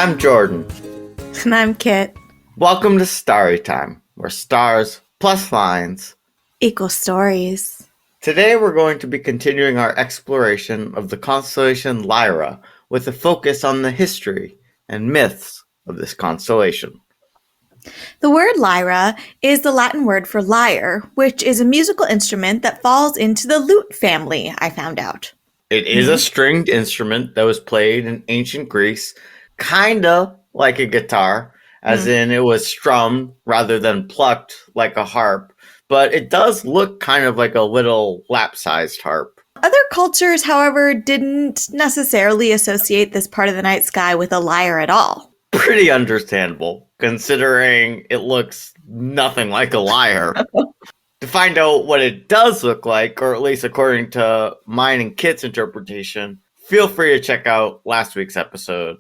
I'm Jordan. And I'm Kit. Welcome to Starry Time, where stars plus lines Equal stories. Today we're going to be continuing our exploration of the constellation Lyra with a focus on the history and myths of this constellation. The word lyra is the Latin word for lyre, which is a musical instrument that falls into the lute family, I found out. It is a stringed instrument that was played in ancient Greece, kinda like a guitar, as in it was strummed rather than plucked like a harp, but it does look kind of like a little lap-sized harp. Other cultures, however, didn't necessarily associate this part of the night sky with a lyre at all. Pretty understandable, considering it looks nothing like a lyre. To find out what it does look like, or at least according to mine and Kit's interpretation, feel free to check out last week's episode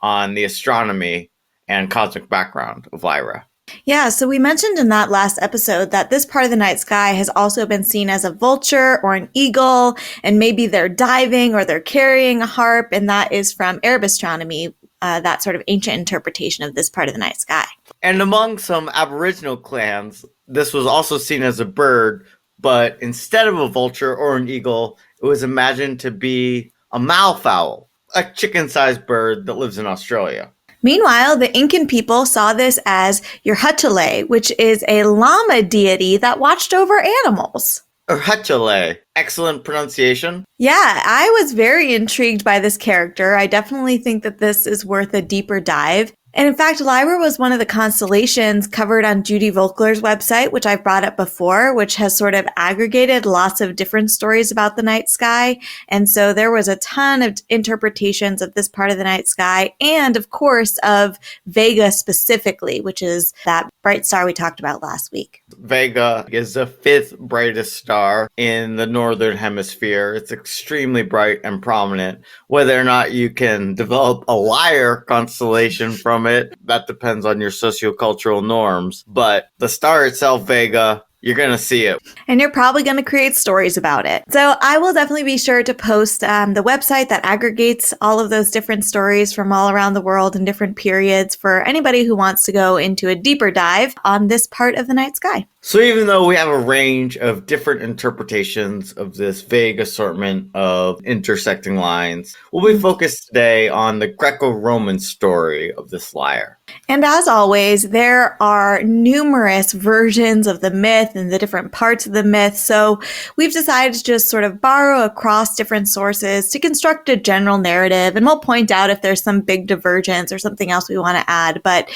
on the astronomy and cosmic background of Lyra. Yeah, so we mentioned in that last episode that this part of the night sky has also been seen as a vulture or an eagle, and maybe they're diving or they're carrying a harp, and that is from Arab astronomy, that sort of ancient interpretation of this part of the night sky. And among some Aboriginal clans, this was also seen as a bird, but instead of a vulture or an eagle, it was imagined to be a malfowl, a chicken-sized bird that lives in Australia. Meanwhile, the Incan people saw this as Eurydice, which is a llama deity that watched over animals. Retell. Excellent pronunciation. Yeah, I was very intrigued by this character. I definitely think that this is worth a deeper dive. And in fact, Lyra was one of the constellations covered on Judy Volkler's website, which I've brought up before, which has sort of aggregated lots of different stories about the night sky. And so there was a ton of interpretations of this part of the night sky, and of course of Vega specifically, which is that bright star we talked about last week. Vega is the fifth brightest star in the northern hemisphere. It's extremely bright and prominent. Whether or not you can develop a Lyre constellation from it, that depends on your sociocultural norms. But the star itself, Vega, you're going to see it. And you're probably going to create stories about it. So I will definitely be sure to post the website that aggregates all of those different stories from all around the world in different periods for anybody who wants to go into a deeper dive on this part of the night sky. So even though we have a range of different interpretations of this vague assortment of intersecting lines, we'll be focused today on the Greco-Roman story of this lyre. And as always, there are numerous versions of the myth and the different parts of the myth, so we've decided to just sort of borrow across different sources to construct a general narrative, and we'll point out if there's some big divergence or something else we want to add. But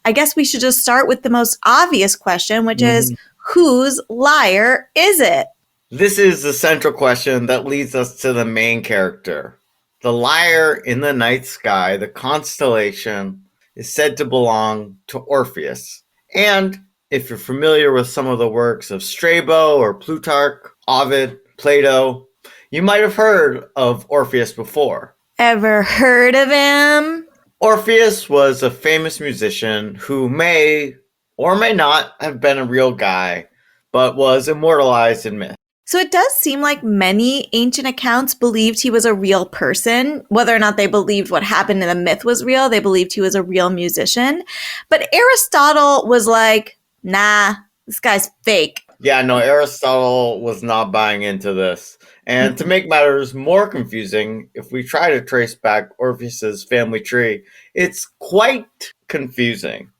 I guess we should just start with the most obvious question, which is, whose lyre is it? This is the central question that leads us to the main character. The lyre in the night sky, the constellation, is said to belong to Orpheus. And if you're familiar with some of the works of Strabo or Plutarch, Ovid, Plato, you might have heard of Orpheus before. Ever heard of him? Orpheus was a famous musician who may or may not have been a real guy, but was immortalized in myth. So it does seem like many ancient accounts believed he was a real person. Whether or not they believed what happened in the myth was real, they believed he was a real musician. But Aristotle was like, nah, this guy's fake. Yeah, no, Aristotle was not buying into this. And to make matters more confusing, if we try to trace back Orpheus's family tree, it's quite confusing.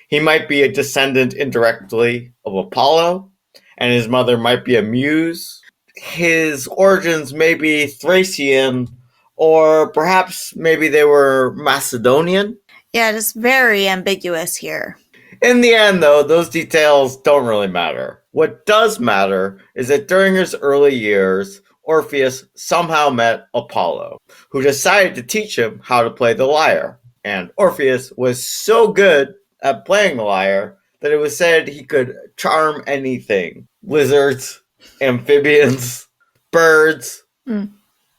He might be a descendant indirectly of Apollo, and his mother might be a muse. His origins may be Thracian, or perhaps maybe they were Macedonian. Yeah, just very ambiguous here. In the end, though, those details don't really matter. What does matter is that during his early years, Orpheus somehow met Apollo, who decided to teach him how to play the lyre. And Orpheus was so good at playing the lyre that it was said he could charm anything. Lizards, amphibians, birds,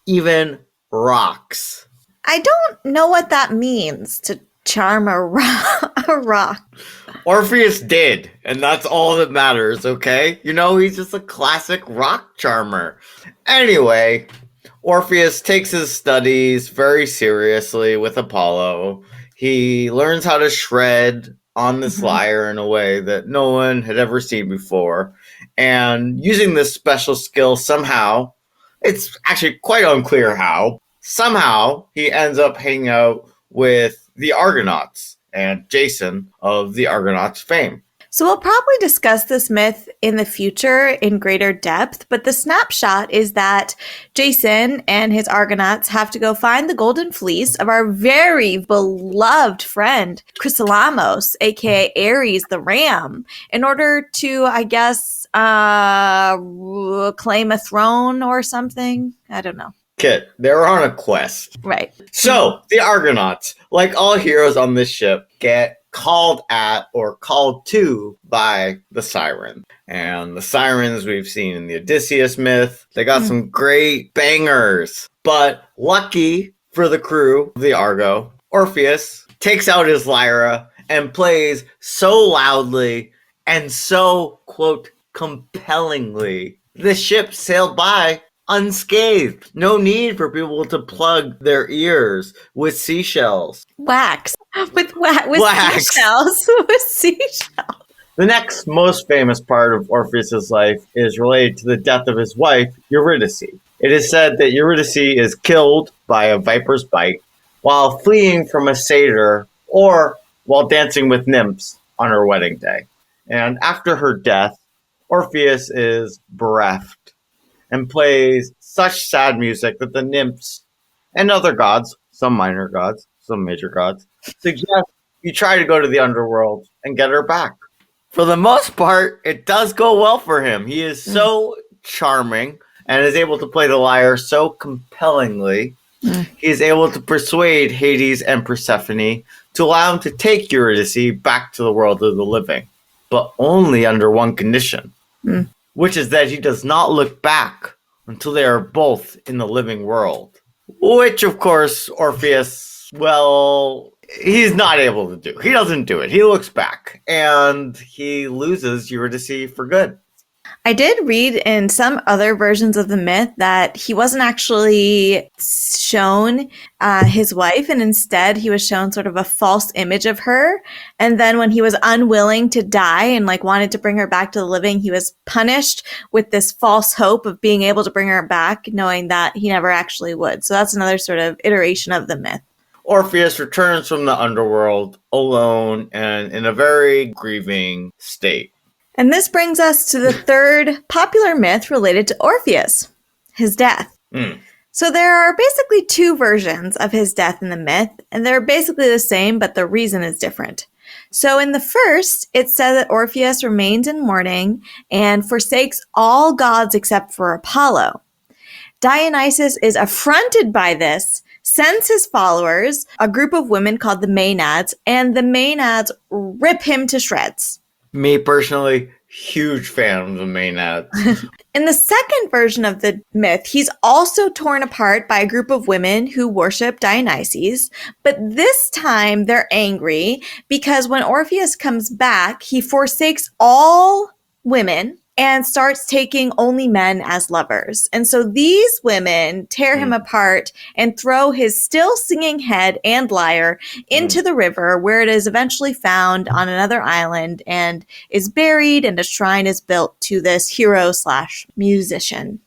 even rocks. I don't know what that means, to charm a rock. Orpheus did, and that's all that matters, okay? You know, he's just a classic rock charmer. Anyway, Orpheus takes his studies very seriously with Apollo. He learns how to shred on this lyre in a way that no one had ever seen before. And using this special skill somehow, it's actually quite unclear how, somehow he ends up hanging out with the Argonauts and Jason of the Argonauts fame. So we'll probably discuss this myth in the future in greater depth, but the snapshot is that Jason and his Argonauts have to go find the golden fleece of our very beloved friend, Chrysolamos, aka Ares the Ram, in order to, I guess, claim a throne or something. I don't know. Kit, they're on a quest. Right. So, the Argonauts, like all heroes on this ship, get called at or called to by the siren. And the sirens we've seen in the Odysseus myth, they got some great bangers. But lucky for the crew of the Argo, Orpheus takes out his lyra and plays so loudly and so, quote, compellingly. The ship sailed by unscathed. No need for people to plug their ears with seashells. Wax. With Wax. seashells. With seashells. The next most famous part of Orpheus's life is related to the death of his wife, Eurydice. It is said that Eurydice is killed by a viper's bite while fleeing from a satyr or while dancing with nymphs on her wedding day. And after her death, Orpheus is bereft and plays such sad music that the nymphs and other gods, some minor gods, some major gods, suggest you try to go to the underworld and get her back. For the most part, it does go well for him. He is so charming and is able to play the lyre so compellingly. He is able to persuade Hades and Persephone to allow him to take Eurydice back to the world of the living, but only under one condition, which is that he does not look back until they are both in the living world. Which, of course, Orpheus, well, he's not able to do. He doesn't do it. He looks back, and he loses Eurydice for good. I did read in some other versions of the myth that he wasn't actually shown his wife, and instead he was shown sort of a false image of her. And then when he was unwilling to die and wanted to bring her back to the living, he was punished with this false hope of being able to bring her back, knowing that he never actually would. So that's another sort of iteration of the myth. Orpheus returns from the underworld alone and in a very grieving state. And this brings us to the third popular myth related to Orpheus, his death. So there are basically two versions of his death in the myth, and they're basically the same, but the reason is different. So in the first, it says that Orpheus remains in mourning and forsakes all gods except for Apollo. Dionysus is affronted by this, sends his followers, a group of women called the Maenads, and the Maenads rip him to shreds. Me personally, huge fan of the Maenads. In the second version of the myth, he's also torn apart by a group of women who worship Dionysus, but this time they're angry because when Orpheus comes back, he forsakes all women and starts taking only men as lovers. And so these women tear him apart and throw his still singing head and lyre into the river, where it is eventually found on another island and is buried, and a shrine is built to this hero/musician.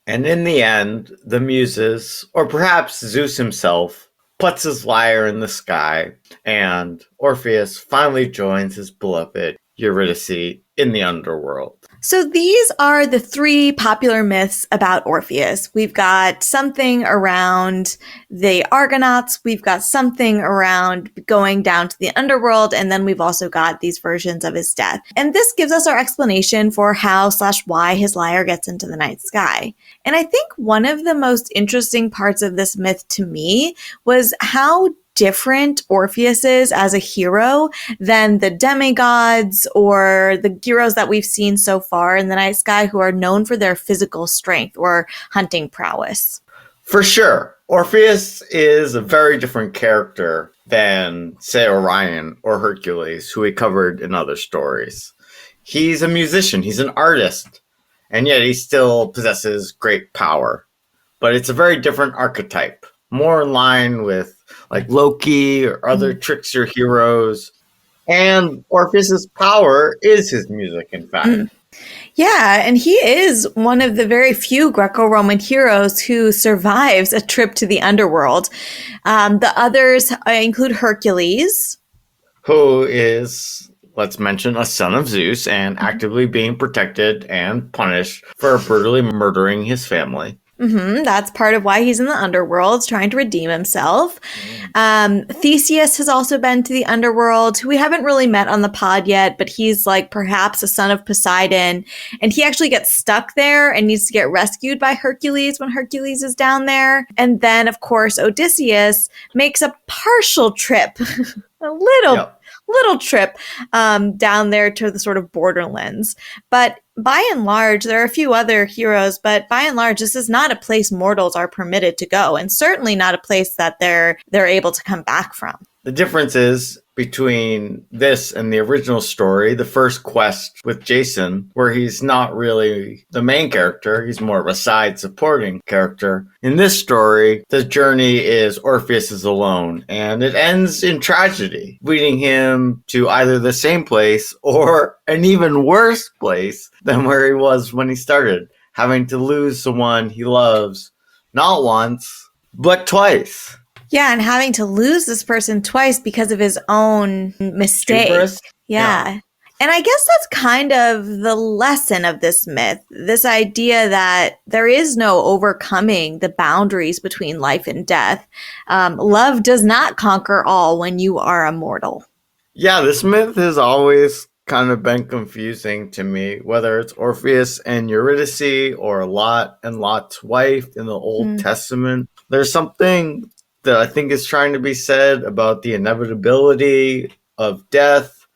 And in the end, the Muses, or perhaps Zeus himself, puts his lyre in the sky, and Orpheus finally joins his beloved Eurydice in the underworld. So these are the three popular myths about Orpheus. We've got something around the Argonauts, we've got something around going down to the underworld, and then we've also got these versions of his death. And this gives us our explanation for how/why his lyre gets into the night sky. And I think one of the most interesting parts of this myth to me was how different Orpheus is as a hero than the demigods or the heroes that we've seen so far in the night sky who are known for their physical strength or hunting prowess. For sure. Orpheus is a very different character than, say, Orion or Hercules, who we covered in other stories. He's a musician, he's an artist, and yet he still possesses great power. but it's a very different archetype, more in line with like Loki or other trickster heroes. And Orpheus's power is his music, in fact. Yeah, and he is one of the very few Greco-Roman heroes who survives a trip to the underworld. The others include Hercules, Who is, let's mention, a son of Zeus and actively being protected and punished for brutally murdering his family. That's part of why he's in the underworld, trying to redeem himself. Theseus has also been to the underworld, who we haven't really met on the pod yet, but he's like perhaps a son of Poseidon. And he actually gets stuck there and needs to get rescued by Hercules when Hercules is down there. And then, of course, Odysseus makes a partial trip, a little trip down there to the sort of borderlands. But by and large, there are a few other heroes, but by and large, this is not a place mortals are permitted to go, and certainly not a place that they're able to come back from. The difference is between this and the original story, the first quest with Jason, where he's not really the main character, he's more of a side supporting character. In this story, the journey is Orpheus is alone, and it ends in tragedy, leading him to either the same place or an even worse place than where he was when he started, having to lose someone he loves not once, but twice. Yeah, and having to lose this person twice because of his own mistake. Yeah. And I guess that's kind of the lesson of this myth, this idea that there is no overcoming the boundaries between life and death. Love does not conquer all when you are immortal. Yeah, this myth has always kind of been confusing to me, whether it's Orpheus and Eurydice or Lot and Lot's wife in the Old Testament. There's something that I think is trying to be said about the inevitability of death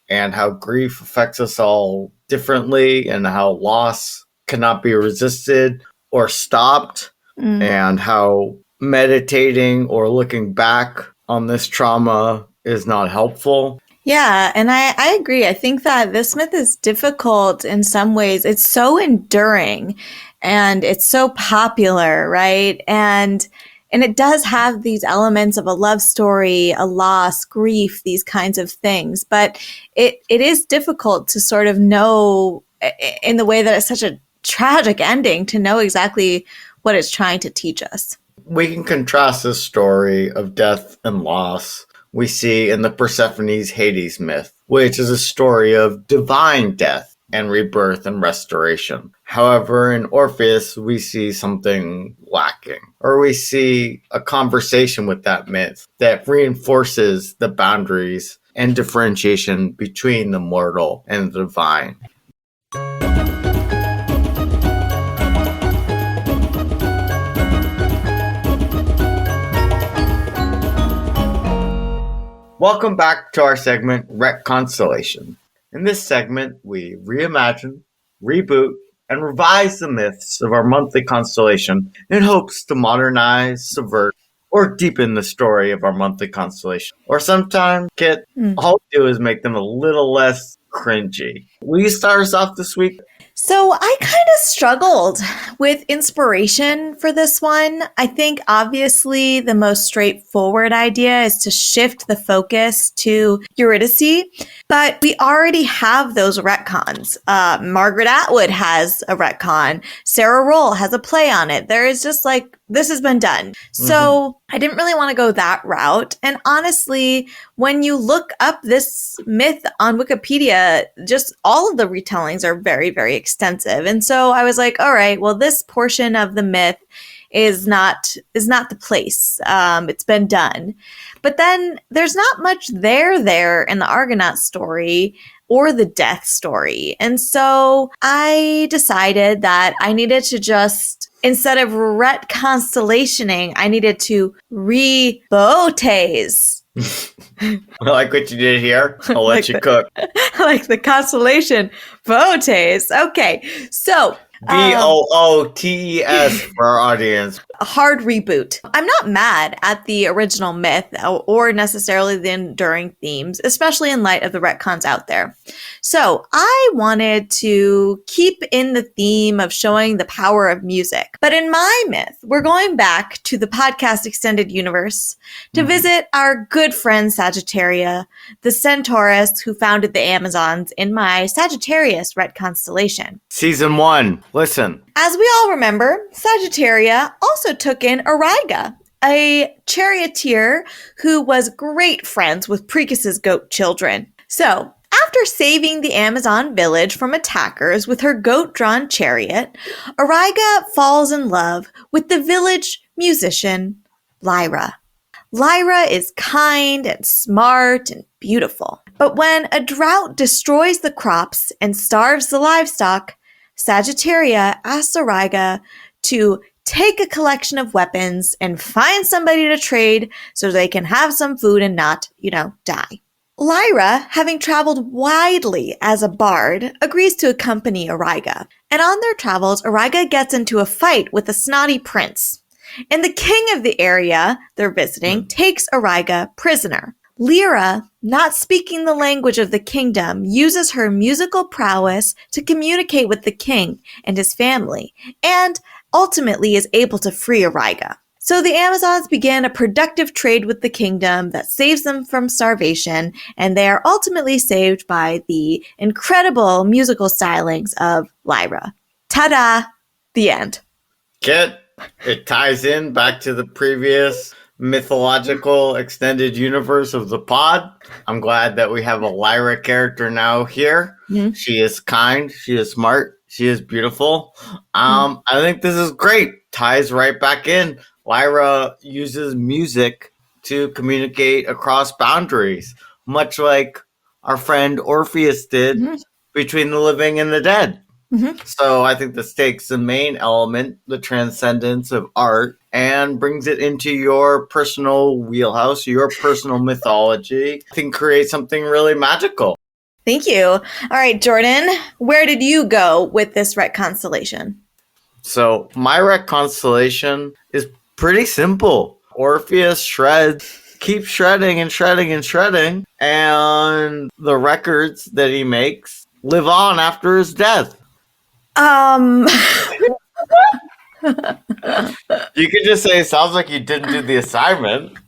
and how grief affects us all differently and how loss cannot be resisted or stopped and how meditating or looking back on this trauma is not helpful. Yeah, and I agree. I think that this myth is difficult in some ways. It's so enduring and it's so popular, right? And it does have these elements of a love story, a loss, grief, these kinds of things. But it is difficult to sort of know in the way that it's such a tragic ending to know exactly what it's trying to teach us. We can contrast this story of death and loss we see in the Persephone's Hades myth, which is a story of divine death and rebirth and restoration. However, in Orpheus, we see something lacking, or we see a conversation with that myth that reinforces the boundaries and differentiation between the mortal and the divine. Welcome back to our segment, Retconstellation. In this segment, we reimagine, reboot, and revise the myths of our monthly constellation in hopes to modernize, subvert, or deepen the story of our monthly constellation. Or sometimes all we do is make them a little less cringy. Will you start us off this week? So I kind of struggled with inspiration for this one. I think obviously the most straightforward idea is to shift the focus to Eurydice, but we already have those retcons. Margaret Atwood has a retcon. Sarah Roll has a play on it. There is just like, this has been done. So I didn't really want to go that route. And honestly, when you look up this myth on Wikipedia, just all of the retellings are very, very extensive. And so I was like, all right, well, this portion of the myth is not the place. It's been done. But then there's not much there in the Argonauts story or the death story. And so I decided that I needed to just, instead of Retconstellationing, I needed to rebotes. I like what you did here. I'll let you cook. Like the constellation votes. Okay. So Bootes for our audience. A hard reboot. I'm not mad at the original myth or necessarily the enduring themes, especially in light of the retcons out there. So I wanted to keep in the theme of showing the power of music. But in my myth, we're going back to the podcast extended universe to visit our good friend Sagittaria, the centaurist who founded the Amazons in my Sagittarius Retconstellation. Season 1. Listen. As we all remember, Sagittaria also took in Auriga, a charioteer who was great friends with Precus's goat children. So, after saving the Amazon village from attackers with her goat-drawn chariot, Auriga falls in love with the village musician, Lyra. Lyra is kind and smart and beautiful. But when a drought destroys the crops and starves the livestock, Sagittaria asks Auriga to take a collection of weapons and find somebody to trade so they can have some food and not, die. Lyra, having traveled widely as a bard, agrees to accompany Auriga. And on their travels, Auriga gets into a fight with a snotty prince. And the king of the area they're visiting takes Auriga prisoner. Lyra, not speaking the language of the kingdom, uses her musical prowess to communicate with the king and his family, and ultimately is able to free Auriga. So the Amazons begin a productive trade with the kingdom that saves them from starvation, and they are ultimately saved by the incredible musical stylings of Lyra. Ta-da! The end. Kit, it ties in back to the previous mythological extended universe of the pod. I'm glad that we have a Lyra character now here. Mm-hmm. She is kind, she is smart, she is beautiful. I think this is great. Ties right back in. Lyra uses music to communicate across boundaries, much like our friend Orpheus did between the living and the dead. So I think this takes the main element, the transcendence of art, and brings it into your personal wheelhouse, your personal mythology. I think create something really magical. Thank you. All right, Jordan, where did you go with this Retconstellation? So my Retconstellation is pretty simple. Orpheus keeps shredding and shredding and shredding, and the records that he makes live on after his death. You could just say it sounds like you didn't do the assignment.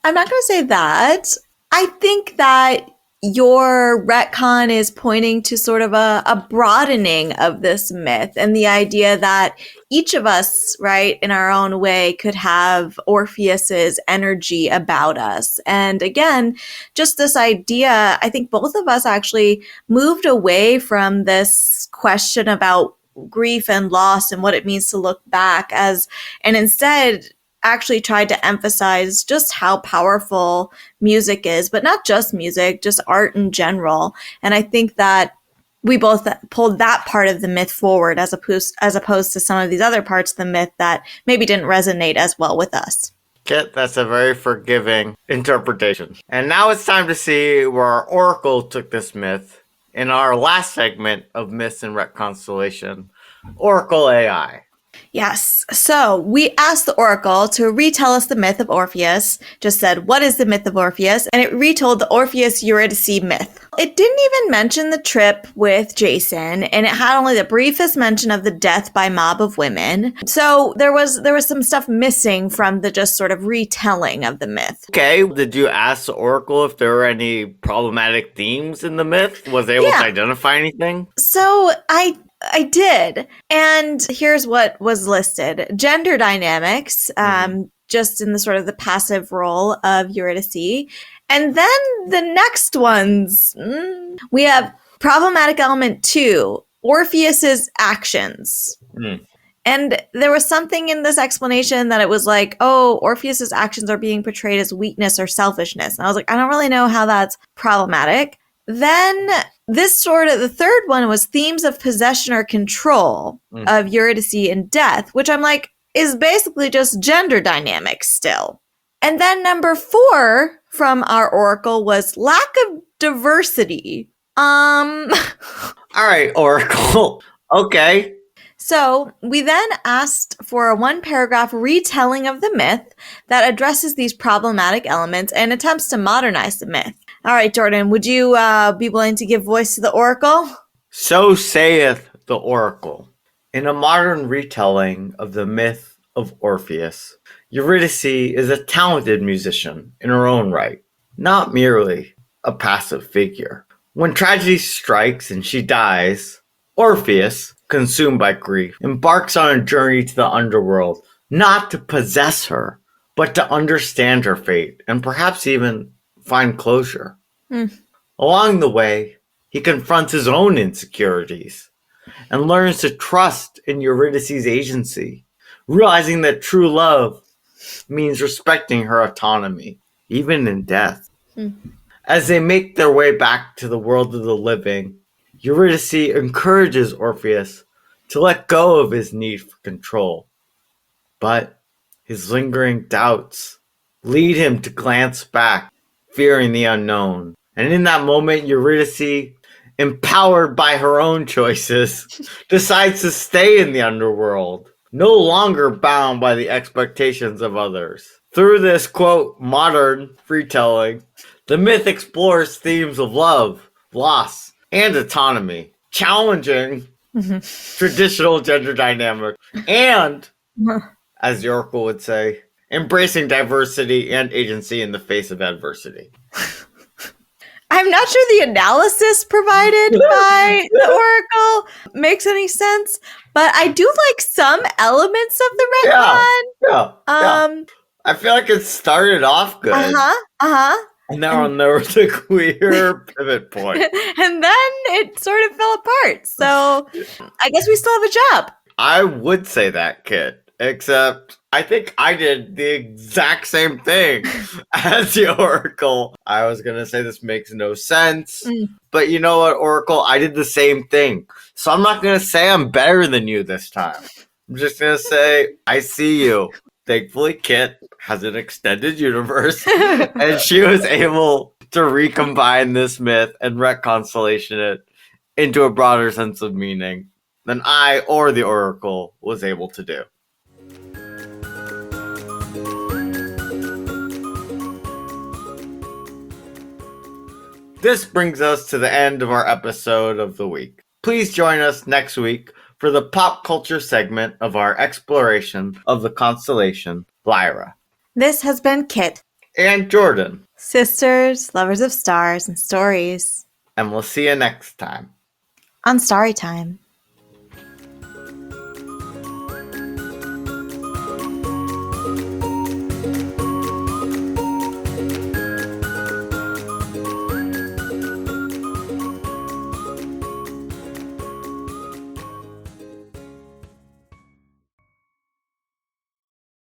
I'm not going to say that. I think that your retcon is pointing to sort of a broadening of this myth and the idea that each of us, right, in our own way could have Orpheus's energy about us. And again, just this idea, I think both of us actually moved away from this question about grief and loss and what it means to look back and instead actually tried to emphasize just how powerful music is, but not just music, just art in general. And I think that we both pulled that part of the myth forward as opposed to some of these other parts of the myth that maybe didn't resonate as well with us. Kit, that's a very forgiving interpretation. And now it's time to see where our oracle took this myth in our last segment of Myths and Retconstellation, Oracle AI. Yes. So we asked the Oracle to retell us the myth of Orpheus, just said, what is the myth of Orpheus? And it retold the Orpheus Eurydice myth. It didn't even mention the trip with Jason, and it had only the briefest mention of the death by mob of women. So there was some stuff missing from the just sort of retelling of the myth. Okay. Did you ask the Oracle if there were any problematic themes in the myth? Was it able to identify anything? So I did. And here's what was listed. Gender dynamics, just in the sort of the passive role of Eurydice. And then the next ones, we have problematic element 2, Orpheus's actions. And there was something in this explanation that it was like, oh, Orpheus's actions are being portrayed as weakness or selfishness. And I was like, I don't really know how that's problematic. Then the third one was themes of possession or control of Eurydice and death, which I'm like, is basically just gender dynamics still. And then number 4 from our oracle was lack of diversity. All right, Oracle. Okay. So we then asked for a 1-paragraph retelling of the myth that addresses these problematic elements and attempts to modernize the myth. All right, Jordan, would you be willing to give voice to the oracle? So saith the oracle. In a modern retelling of the myth of Orpheus, Eurydice is a talented musician in her own right, not merely a passive figure. When tragedy strikes and she dies, Orpheus, consumed by grief, embarks on a journey to the underworld, not to possess her, but to understand her fate and perhaps even find closure. Along the way, he confronts his own insecurities and learns to trust in Eurydice's agency, realizing that true love means respecting her autonomy, even in death. As they make their way back to the world of the living, Eurydice encourages Orpheus to let go of his need for control. But his lingering doubts lead him to glance back, fearing the unknown. And in that moment, Eurydice, empowered by her own choices, decides to stay in the underworld, no longer bound by the expectations of others. Through this, quote, modern retelling, the myth explores themes of love, loss, and autonomy, challenging traditional gender dynamics, and, as the Oracle would say, embracing diversity and agency in the face of adversity. I'm not sure the analysis provided by the oracle makes any sense, but I do like some elements of the retcon. Yeah. I feel like it started off good. And then there was a clear pivot point. And then it sort of fell apart. So I guess we still have a job. I would say that, Kit. Except I think I did the exact same thing as the Oracle. I was going to say this makes no sense. But you know what, Oracle? I did the same thing. So I'm not going to say I'm better than you this time. I'm just going to say I see you. Thankfully, Kit has an extended universe, and she was able to recombine this myth and Retconstellation it into a broader sense of meaning than I or the Oracle was able to do. This brings us to the end of our episode of the week. Please join us next week for the pop culture segment of our exploration of the constellation Lyra. This has been Kit. And Jordan. Sisters, lovers of stars and stories. And we'll see you next time. On Starry Time.